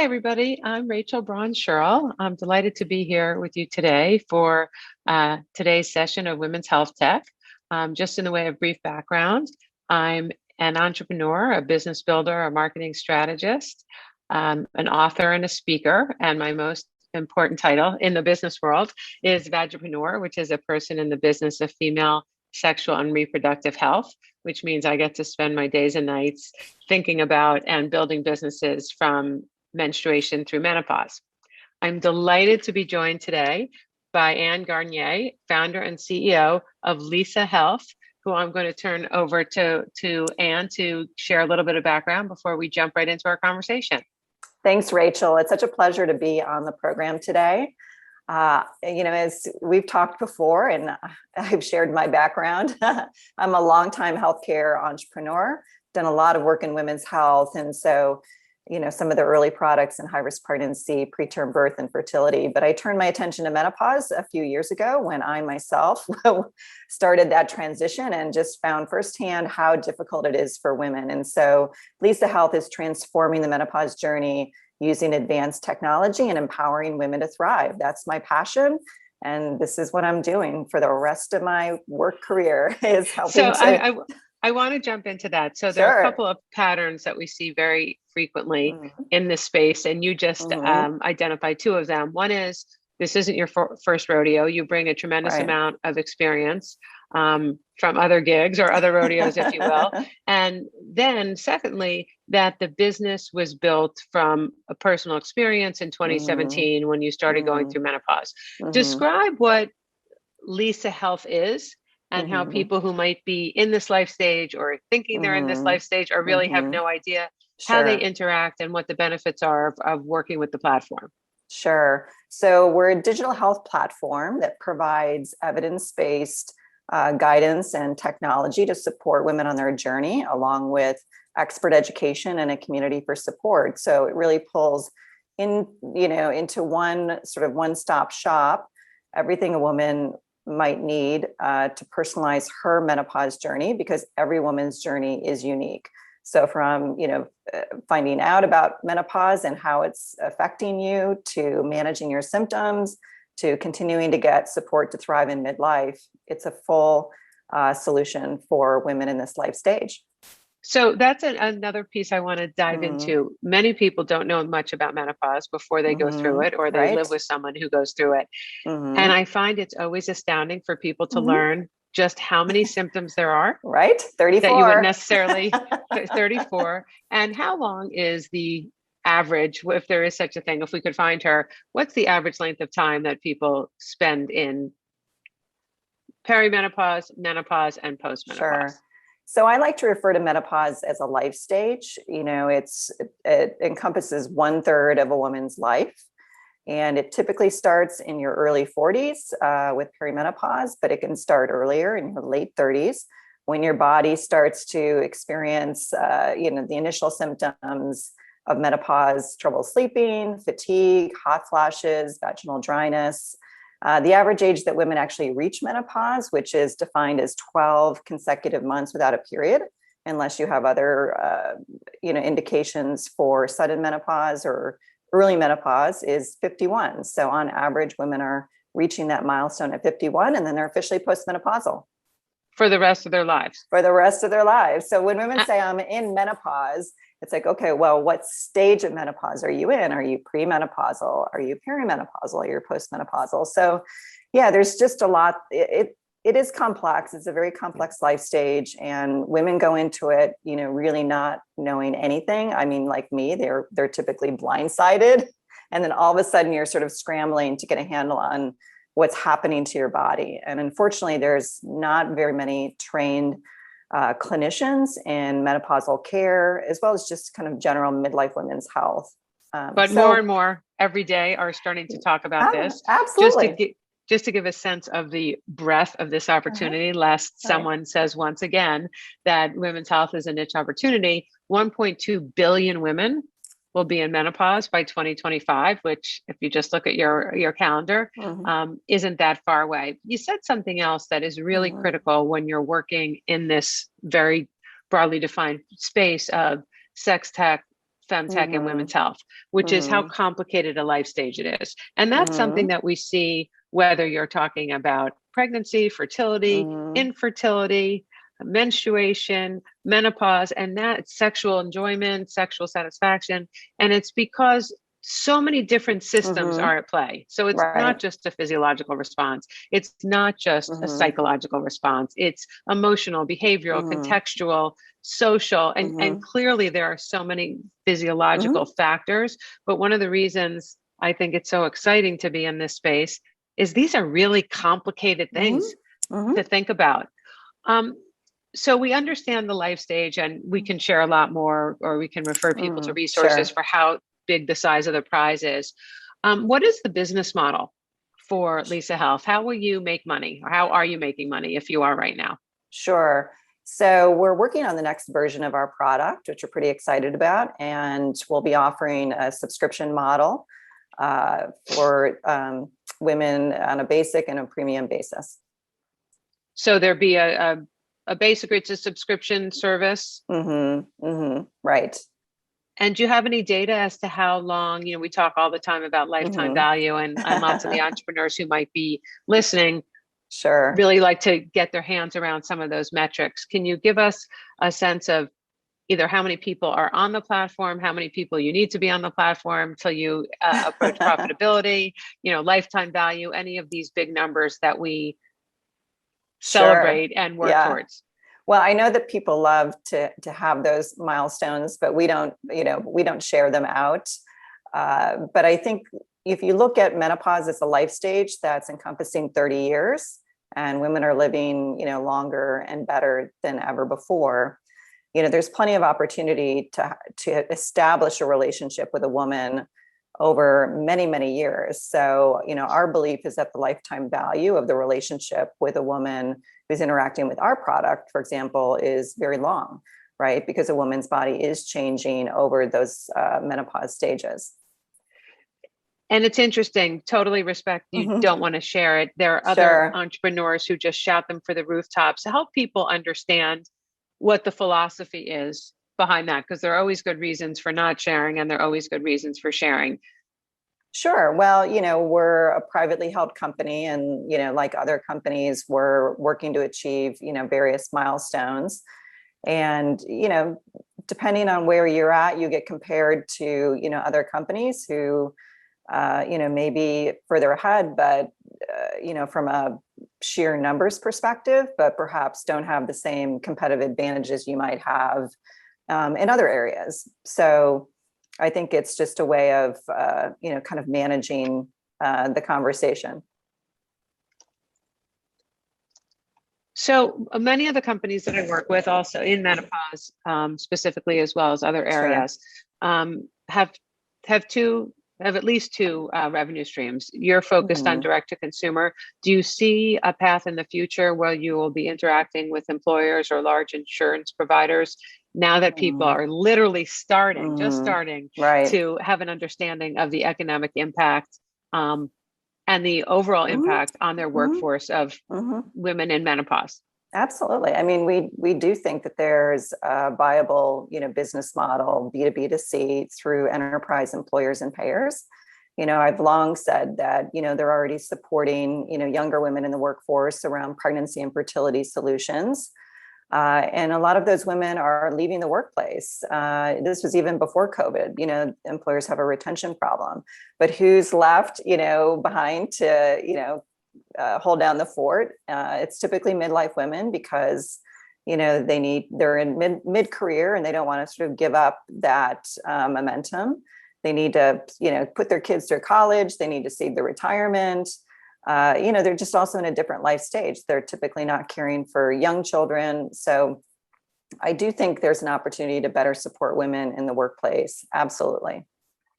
everybody. I'm Rachel Braun Scherl. I'm delighted to be here with you today for today's session of Women's Health Tech. Just in the way of brief background, I'm an entrepreneur, a business builder, a marketing strategist, an author, and a speaker. And my most important title in the business world is Vagipreneur, which is a person in the business of female sexual and reproductive health, which means I get to spend my days and nights thinking about and building businesses from menstruation through menopause. I'm delighted to be joined today by Ann Garnier, founder and CEO of RelayHealth, who I'm going to turn over to Ann to share a little bit of background before we jump right into our conversation. Thanks, Rachel. It's such a pleasure to be on the program today. As we've talked before, and I've shared my background, I'm a longtime healthcare entrepreneur, done a lot of work in women's health. And so, some of the early products in high-risk pregnancy, preterm birth, and fertility. But I turned my attention to menopause a few years ago when I myself started that transition and just found firsthand how difficult it is for women. And so RelayHealth is transforming the menopause journey using advanced technology and empowering women to thrive. That's my passion. And this is what I'm doing for the rest of my work career is helping I want to jump into that. So there are a couple of patterns that we see very frequently in this space, and you just identified two of them. One is this isn't your first rodeo. You bring a tremendous amount of experience from other gigs or other rodeos, if you will. And then secondly, that the business was built from a personal experience in 2017 when you started going through menopause. Describe what RelayHealth is and how people who might be in this life stage or thinking they're in this life stage or really have no idea how they interact and what the benefits are of working with the platform. Sure. So we're a digital health platform that provides evidence-based guidance and technology to support women on their journey, along with expert education and a community for support. So it really pulls into one sort of one-stop shop, everything a woman might need to personalize her menopause journey, because every woman's journey is unique. So from, finding out about menopause and how it's affecting you, to managing your symptoms, to continuing to get support to thrive in midlife, it's a full solution for women in this life stage. So that's another piece I want to dive into. Many people don't know much about menopause before they go through it, or they live with someone who goes through it. And I find it's always astounding for people to learn just how many symptoms there are. Right, 34. That you wouldn't necessarily, 34. And how long is the average, if there is such a thing, if we could find her, what's the average length of time that people spend in perimenopause, menopause, and postmenopause? Sure. So I like to refer to menopause as a life stage. It encompasses 1/3 of a woman's life. And it typically starts in your early 40s with perimenopause, but it can start earlier in your late 30s when your body starts to experience, the initial symptoms of menopause: trouble sleeping, fatigue, hot flashes, vaginal dryness. The average age that women actually reach menopause, which is defined as 12 consecutive months without a period, unless you have other, indications for sudden menopause or early menopause, is 51. So on average, women are reaching that milestone at 51, and then they're officially postmenopausal. For the rest of their lives. For the rest of their lives. So when women say I'm in menopause, it's like, okay, well, what stage of menopause are you in? Are you premenopausal? Are you perimenopausal? Are you postmenopausal? So yeah, there's just a lot. It is complex. It's a very complex life stage, and women go into it, really not knowing anything. I mean, like me, they're typically blindsided. And then all of a sudden you're sort of scrambling to get a handle on what's happening to your body. And unfortunately, there's not very many trained clinicians in menopausal care, as well as just kind of general midlife women's health. But more and more every day are starting to talk about this. Absolutely. Just to give a sense of the breadth of this opportunity, lest someone says once again that women's health is a niche opportunity. 1.2 billion women will be in menopause by 2025, which, if you just look at your calendar, isn't that far away. You said something else that is really critical when you're working in this very broadly defined space of sex tech, FemTech and women's health, which is how complicated a life stage it is. And that's something that we see whether you're talking about pregnancy, fertility, infertility, menstruation, menopause, and that sexual enjoyment, sexual satisfaction. And it's because so many different systems are at play. So it's not just a physiological response. It's not just a psychological response. It's emotional, behavioral, contextual, social, and clearly there are so many physiological factors. But one of the reasons I think it's so exciting to be in this space is these are really complicated things to think about. So we understand the life stage, and we can share a lot more, or we can refer people to resources for how big the size of the prize is. What is the business model for Lisa Health? How will you make money, or how are you making money if you are right now? Sure. So we're working on the next version of our product, which we're pretty excited about, and we'll be offering a subscription model for women on a basic and a premium basis. So there'd be a basic, it's a subscription service. Right. And do you have any data as to how long, we talk all the time about lifetime value, and lots of the entrepreneurs who might be listening really like to get their hands around some of those metrics. Can you give us a sense of either how many people are on the platform, how many people you need to be on the platform till you approach profitability, lifetime value, any of these big numbers that we celebrate and work towards? Well, I know that people love to have those milestones, but we don't share them out. But I think if you look at menopause as a life stage that's encompassing 30 years, and women are living, longer and better than ever before, there's plenty of opportunity to establish a relationship with a woman over many, many years. So, our belief is that the lifetime value of the relationship with a woman who's interacting with our product, for example, is very long, right? Because a woman's body is changing over those menopause stages. And it's interesting, totally respect you don't want to share it. There are other entrepreneurs who just shout them for the rooftops to help people understand what the philosophy is behind that, because there are always good reasons for not sharing, and there are always good reasons for sharing. Sure. Well, we're a privately held company, and, like other companies, we're working to achieve, various milestones. And, depending on where you're at, you get compared to, other companies who, may be further ahead, but, from a sheer numbers perspective, but perhaps don't have the same competitive advantages you might have in other areas. So I think it's just a way of, kind of managing the conversation. So many of the companies that I work with, also in menopause specifically, as well as other areas, have at least two revenue streams. You're focused on direct to consumer. Do you see a path in the future where you will be interacting with employers or large insurance providers now that people are literally just starting to have an understanding of the economic impact and the overall impact on their workforce of women in menopause? Absolutely. I mean, we do think that there's a viable, business model, B2B to C, through enterprise employers and payers. I've long said that, they're already supporting, younger women in the workforce around pregnancy and fertility solutions. And a lot of those women are leaving the workplace. This was even before COVID. Employers have a retention problem, but who's left, behind to, hold down the fort? It's typically midlife women, because they're in mid-career and they don't want to sort of give up that momentum. They need to put their kids through college. They need to save their retirement. They're just also in a different life stage. They're typically not caring for young children. So I do think there's an opportunity to better support women in the workplace. Absolutely.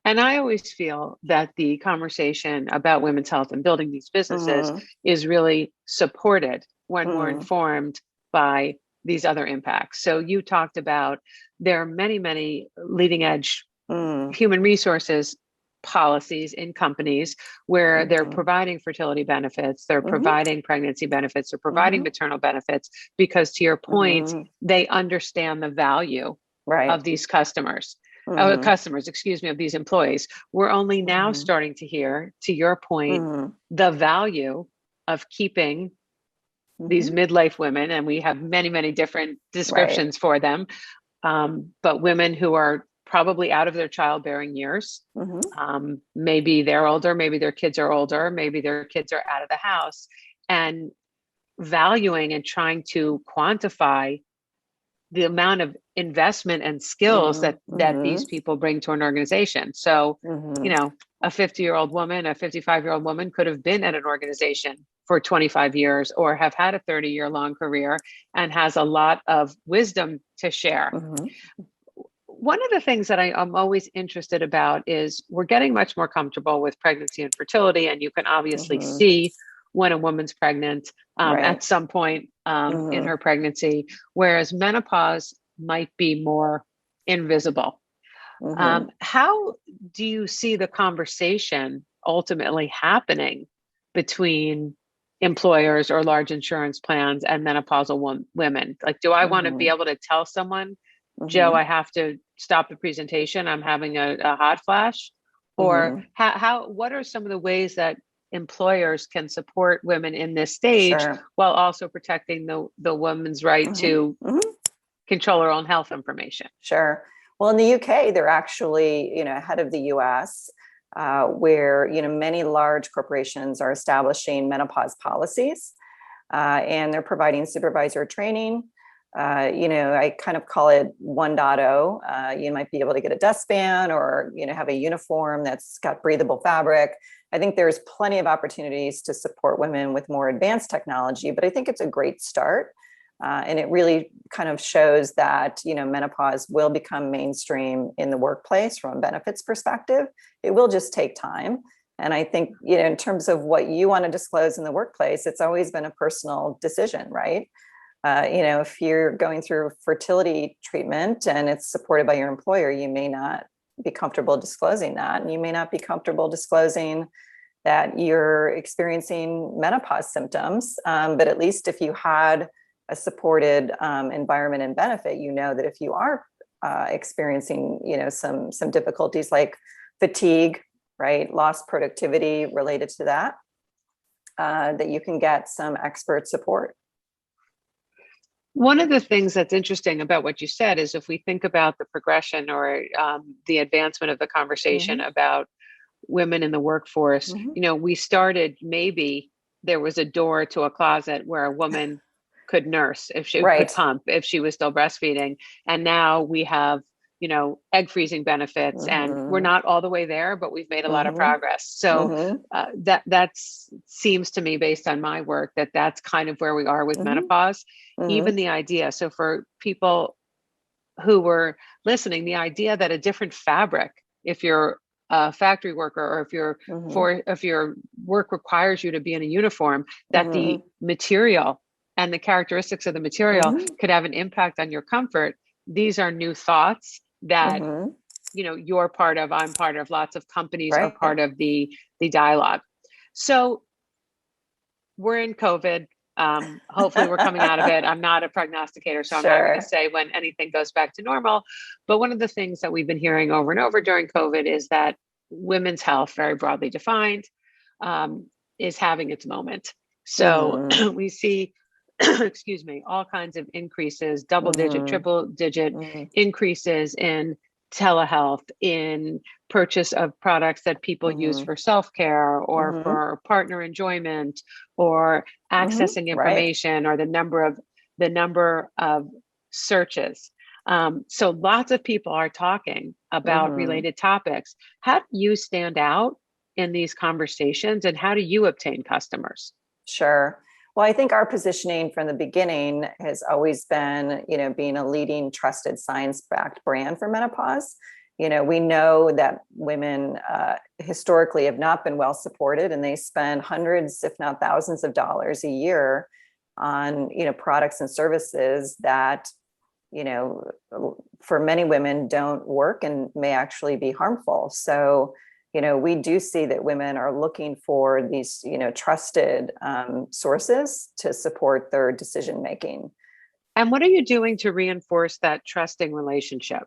And I always feel that the conversation about women's health and building these businesses is really supported when we're informed by these other impacts. So you talked about there are many, many leading edge human resources policies in companies where they're providing fertility benefits, they're providing pregnancy benefits, they're providing maternal benefits, because to your point, they understand the value of these customers. customers, excuse me, of these employees. We're only now starting to hear, to your point, the value of keeping these midlife women, and we have many, many different descriptions for them, but women who are probably out of their childbearing years. Maybe they're older, maybe their kids are older, maybe their kids are out of the house, and valuing and trying to quantify the amount of investment and skills that these people bring to an organization. So, you know, a 50-year-old woman, a 55-year-old woman could have been at an organization for 25 years or have had a 30-year long career and has a lot of wisdom to share. One of the things that I'm always interested about is we're getting much more comfortable with pregnancy and fertility, and you can obviously see when a woman's pregnant at some point in her pregnancy, whereas menopause might be more invisible. How do you see the conversation ultimately happening between employers or large insurance plans and menopausal women? Like, do I want to be able to tell someone, Joe, I have to stop the presentation, I'm having a hot flash? Or what are some of the ways that employers can support women in this stage while also protecting the woman's right to control her own health information? Sure. Well, in the UK, they're actually, ahead of the US, where, many large corporations are establishing menopause policies, and they're providing supervisor training. I kind of call it 1.0. You might be able to get a dustpan or, have a uniform that's got breathable fabric. I think there's plenty of opportunities to support women with more advanced technology, but I think it's a great start. And it really kind of shows that, menopause will become mainstream in the workplace from a benefits perspective. It will just take time. And I think, in terms of what you want to disclose in the workplace, it's always been a personal decision, right? If you're going through fertility treatment and it's supported by your employer, you may not be comfortable disclosing that. And you may not be comfortable disclosing that you're experiencing menopause symptoms. But at least if you had a supported environment and benefit, that if you are experiencing, some difficulties like fatigue, right, lost productivity related to that, that you can get some expert support. One of the things that's interesting about what you said is if we think about the progression or the advancement of the conversation about women in the workforce, we started, maybe there was a door to a closet where a woman could nurse if she could pump, if she was still breastfeeding. And now we have, egg freezing benefits, and we're not all the way there, but we've made a lot of progress. So that seems to me, based on my work, that's kind of where we are with menopause. Even the idea. So for people who were listening, the idea that a different fabric, if you're a factory worker or if your work requires you to be in a uniform, that the material and the characteristics of the material could have an impact on your comfort. These are new thoughts that, you're part of, I'm part of, lots of companies are part of the dialogue. So we're in COVID. Hopefully we're coming out of it. I'm not a prognosticator, so I'm not going to say when anything goes back to normal. But one of the things that we've been hearing over and over during COVID is that women's health, very broadly defined, is having its moment. So we see excuse me, all kinds of increases, double digit, triple digit increases in telehealth, in purchase of products that people use for self-care or for partner enjoyment or accessing information or the number of searches. So lots of people are talking about related topics. How do you stand out in these conversations, and how do you obtain customers? Sure. Well, I think our positioning from the beginning has always been, being a leading, trusted, science-backed brand for menopause. We know that women historically have not been well supported, and they spend hundreds, if not thousands of dollars a year on, products and services that, for many women don't work and may actually be harmful. So, we do see that women are looking for these, trusted sources to support their decision making. And what are you doing to reinforce that trusting relationship?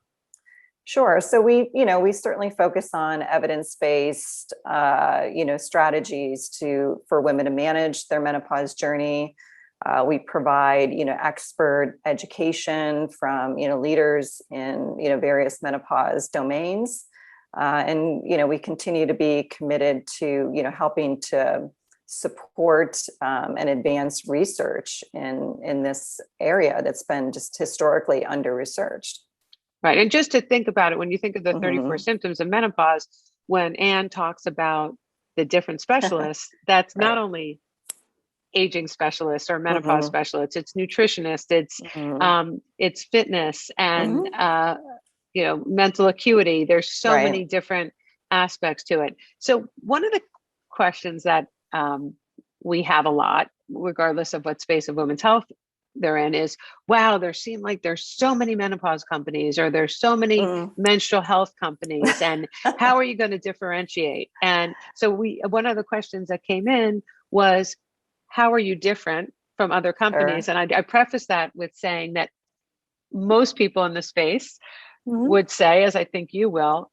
Sure. So we certainly focus on evidence-based, strategies for women to manage their menopause journey. We provide, expert education from, leaders in, various menopause domains. And, we continue to be committed to, helping to support and advance research in this area that's been just historically under-researched. Right. And just to think about it, when you think of the 34 Mm-hmm. symptoms of menopause, when Anne talks about the different specialists, that's Right. not only aging specialists or menopause Mm-hmm. specialists, it's nutritionists, Mm-hmm. it's fitness and Mm-hmm. mental acuity. There's so Right. many different aspects to it. So one of the questions that we have a lot, regardless of what space of women's health they're in, is, wow, there seem like there's so many menopause companies, or there's so many Mm. menstrual health companies, and how are you going to differentiate? And so one of the questions that came in was, how are you different from other companies? Sure. And I preface that with saying that most people in the space Mm-hmm. would say, as I think you will,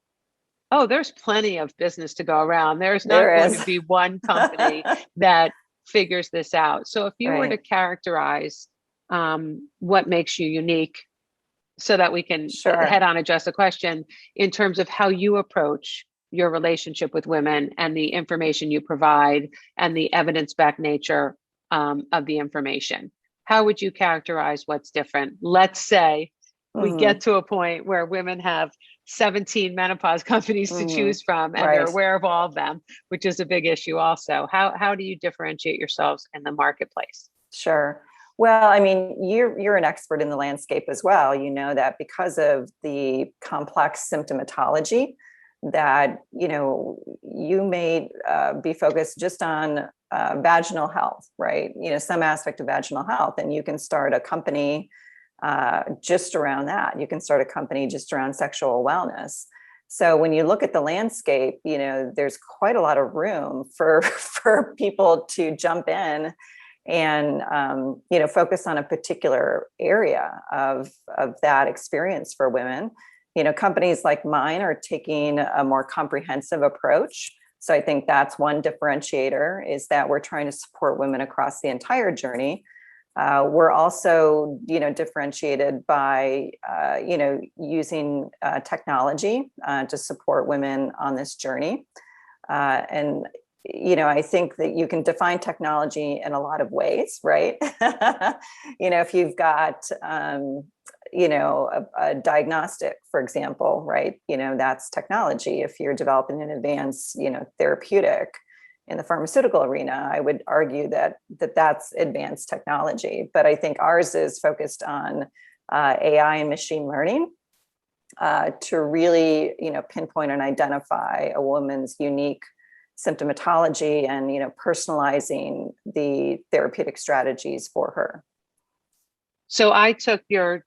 oh, there's plenty of business to go around. There's not There going to is. be one company that figures this out. So if you were to Right. characterize what makes you unique, so that we can head Sure. on address the question in terms of how you approach your relationship with women and the information you provide and the evidence-backed nature of the information. How would you characterize what's different? Let's say we Mm-hmm. get to a point where women have 17 menopause companies to Mm-hmm. choose from, and they're Right. aware of all of them, which is a big issue also. How do you differentiate yourselves in the marketplace? Sure. Well, I mean, you're an expert in the landscape as well. You know that because of the complex symptomatology, that you may be focused just on vaginal health, right? Some aspect of vaginal health, and you can start a company just around that. You can start a company just around sexual wellness. So when you look at the landscape, there's quite a lot of room for for people to jump in and focus on a particular area of that experience for women. Companies like mine are taking a more comprehensive approach. So I think that's one differentiator, is that we're trying to support women across the entire journey. We're also, differentiated by, using technology to support women on this journey. And I think that you can define technology in a lot of ways, right? If you've got, a diagnostic, for example, right? That's technology. If you're developing an advanced, therapeutic in the pharmaceutical arena, I would argue that's advanced technology. But I think ours is focused on AI and machine learning to really, pinpoint and identify a woman's unique symptomatology and personalizing the therapeutic strategies for her. So I took your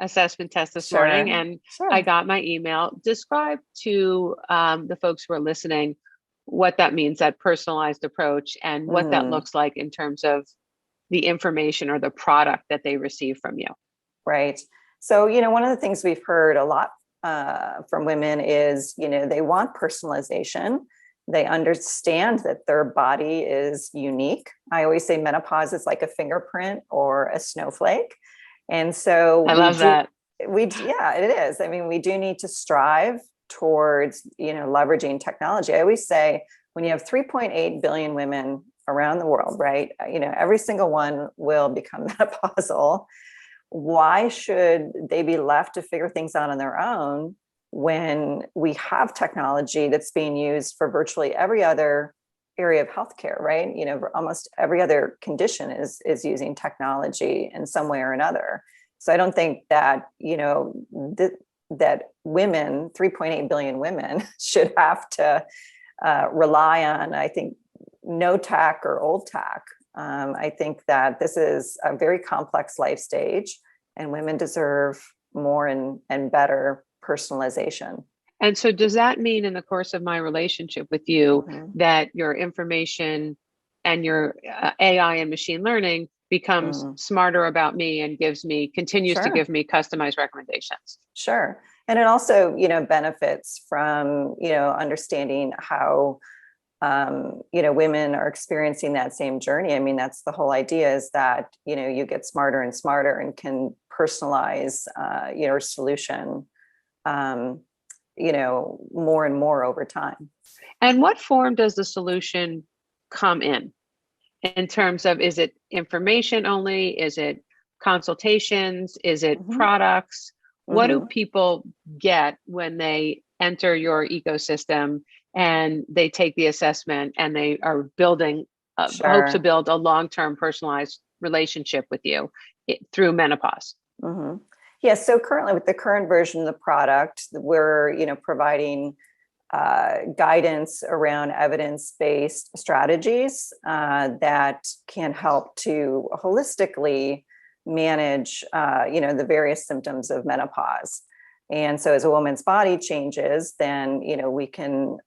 assessment test this morning, Sure. and I Sure. got my email. Describe to the folks who are listening what that means, that personalized approach, and what that Mm-hmm. looks like in terms of the information or the product that they receive from you. Right. So, one of the things we've heard a lot from women is, they want personalization. They understand that their body is unique. I always say menopause is like a fingerprint or a snowflake. And so I love that. yeah, it is. I mean, we do need to strive towards, leveraging technology. I always say, when you have 3.8 billion women around the world, right? Every single one will become menopausal. Why should they be left to figure things out on their own when we have technology that's being used for virtually every other area of healthcare, right? Almost every other condition is using technology in some way or another. So I don't think that, that women, 3.8 billion women, should have to rely on, I think, no tech or old tech. I think that this is a very complex life stage, and women deserve more and better personalization. And so does that mean, in the course of my relationship with you, Mm-hmm. that your information and your AI and machine learning becomes Mm-hmm. smarter about me and continues to Sure. give me customized recommendations? Sure. And it also, benefits from, understanding how, women are experiencing that same journey. I mean, that's the whole idea, is that, you get smarter and smarter and can personalize your solution, more and more over time. And what form does the solution come in terms of, is it information only? Is it consultations? Is it products? What do people get when they enter your ecosystem and they take the assessment and they are building, hope to build a long-term personalized relationship with you through menopause? Yeah, so currently with the current version of the product, we're, providing guidance around evidence-based strategies that can help to holistically manage, the various symptoms of menopause. And so as a woman's body changes, then, we can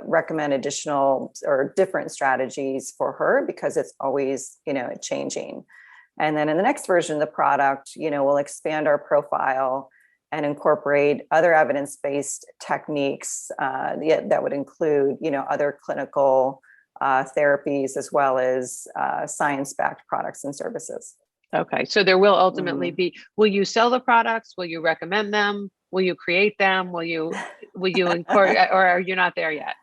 recommend additional or different strategies for her, because it's always, changing. And then in the next version of the product, we'll expand our profile and incorporate other evidence-based techniques that would include, other clinical therapies, as well as science-backed products and services. Okay, so there will ultimately be, will you sell the products? Will you recommend them? Will you create them? Will you incorporate, or are you not there yet?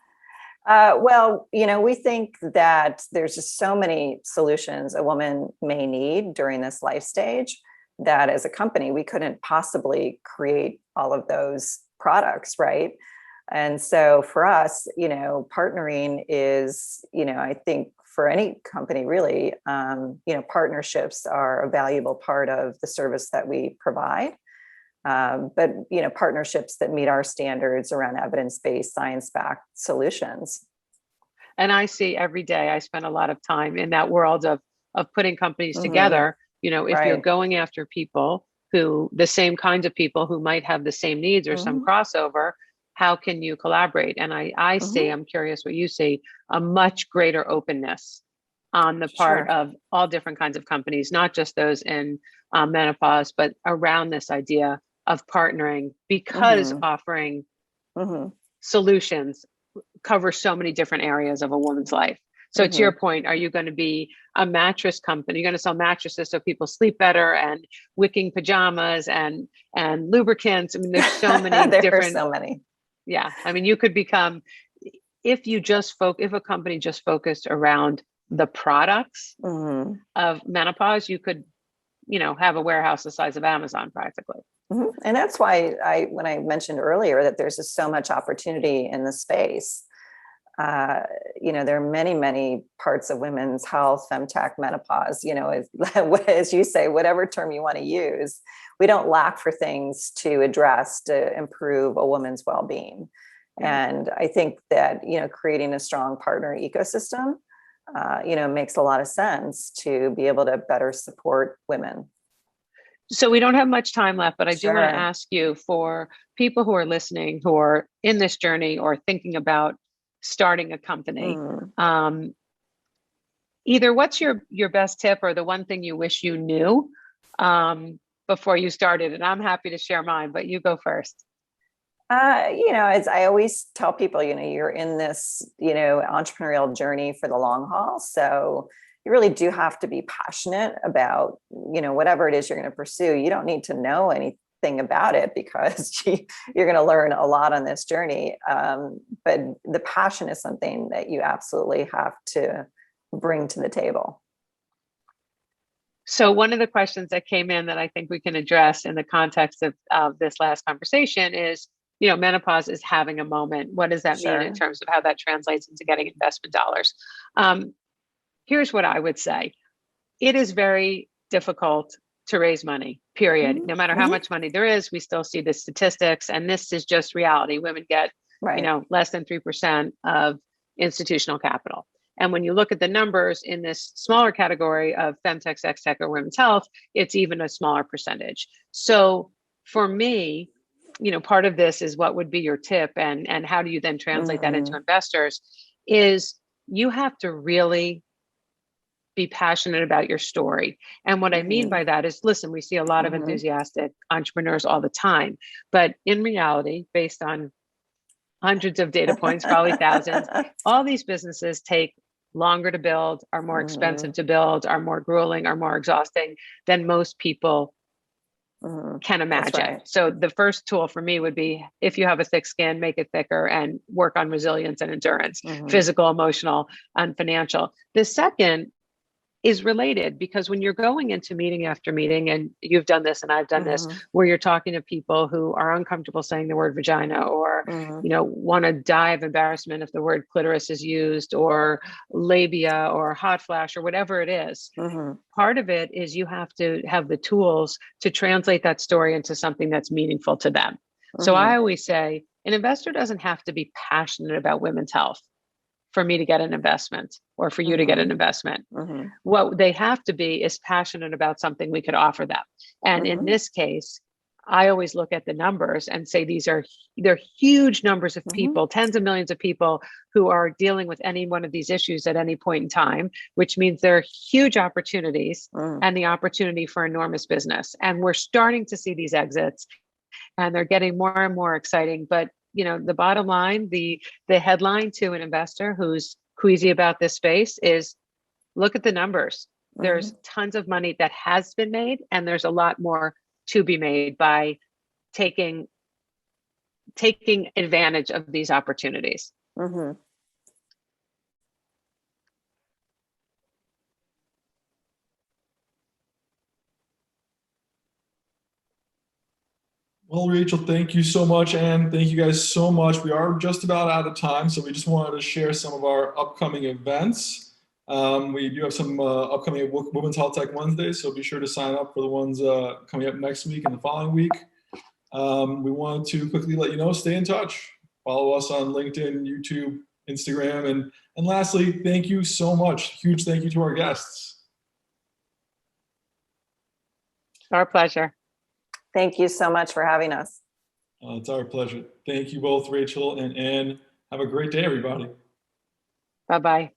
Well, we think that there's just so many solutions a woman may need during this life stage that as a company, we couldn't possibly create all of those products, right? And so for us, partnering is, I think for any company really, partnerships are a valuable part of the service that we provide. But, partnerships that meet our standards around evidence-based, science-backed solutions. And I see every day, I spend a lot of time in that world of putting companies together. If you're going after people the same kinds of people who might have the same needs or some crossover, how can you collaborate? And I see, I'm curious what you see, a much greater openness on the part of all different kinds of companies, not just those in menopause, but around this idea of partnering, because offering solutions cover so many different areas of a woman's life. So to your point, are you going to be a mattress company? You're going to sell mattresses so people sleep better, and wicking pajamas and lubricants. I mean, there's so many different. So many. Yeah. I mean, you could become, if a company just focused around the products of menopause, you could, have a warehouse the size of Amazon practically. And that's why when I mentioned earlier that there's just so much opportunity in the space, there are many, many parts of women's health, FemTech, menopause, as you say, whatever term you want to use, we don't lack for things to address to improve a woman's well-being. And I think that, creating a strong partner ecosystem, makes a lot of sense to be able to better support women. So we don't have much time left, but I do want to ask you, for people who are listening, who are in this journey or thinking about starting a company, either what's your best tip, or the one thing you wish you knew before you started? And I'm happy to share mine, but you go first. As I always tell people, you're in this, entrepreneurial journey for the long haul. So you really do have to be passionate about, whatever it is you're going to pursue. You don't need to know anything about it, because you're going to learn a lot on this journey. But the passion is something that you absolutely have to bring to the table. So one of the questions that came in that I think we can address in the context of this last conversation is, menopause is having a moment. What does that mean in terms of how that translates into getting investment dollars? Here's what I would say. It is very difficult to raise money, period. No matter how much money there is, we still see the statistics, and this is just reality. Women get, less than 3% of institutional capital. And when you look at the numbers in this smaller category of FemTech, Sextech, or women's health, it's even a smaller percentage. So for me, part of this is, what would be your tip, and how do you then translate that into investors, is you have to really be passionate about your story. And what I mean by that is, listen, we see a lot of enthusiastic entrepreneurs all the time, but in reality, based on hundreds of data points, probably thousands, all these businesses take longer to build, are more expensive to build, are more grueling, are more exhausting than most people can imagine. Right. So the first tool for me would be, if you have a thick skin, make it thicker and work on resilience and endurance, physical, emotional, and financial. The second is related, because when you're going into meeting after meeting, and you've done this and I've done this, where you're talking to people who are uncomfortable saying the word vagina, or want to die of embarrassment if the word clitoris is used, or labia, or hot flash, or whatever it is. Part of it is you have to have the tools to translate that story into something that's meaningful to them. So I always say, an investor doesn't have to be passionate about women's health for me to get an investment, or for you to get an investment. What they have to be is passionate about something we could offer them. And in this case, I always look at the numbers and say, they're huge numbers of people, tens of millions of people who are dealing with any one of these issues at any point in time, which means there are huge opportunities and the opportunity for enormous business. And we're starting to see these exits, and they're getting more and more exciting. But the bottom line, the headline to an investor who's queasy about this space is, look at the numbers. There's tons of money that has been made, and there's a lot more to be made by taking advantage of these opportunities. Well, Rachel, thank you so much. And thank you guys so much. We are just about out of time, so we just wanted to share some of our upcoming events. We do have some upcoming Women's Health Tech Wednesdays, so be sure to sign up for the ones coming up next week and the following week. We wanted to quickly let you know, stay in touch. Follow us on LinkedIn, YouTube, Instagram. And lastly, thank you so much. Huge thank you to our guests. Our pleasure. Thank you so much for having us. It's our pleasure. Thank you both, Rachel and Ann. Have a great day, everybody. Bye-bye.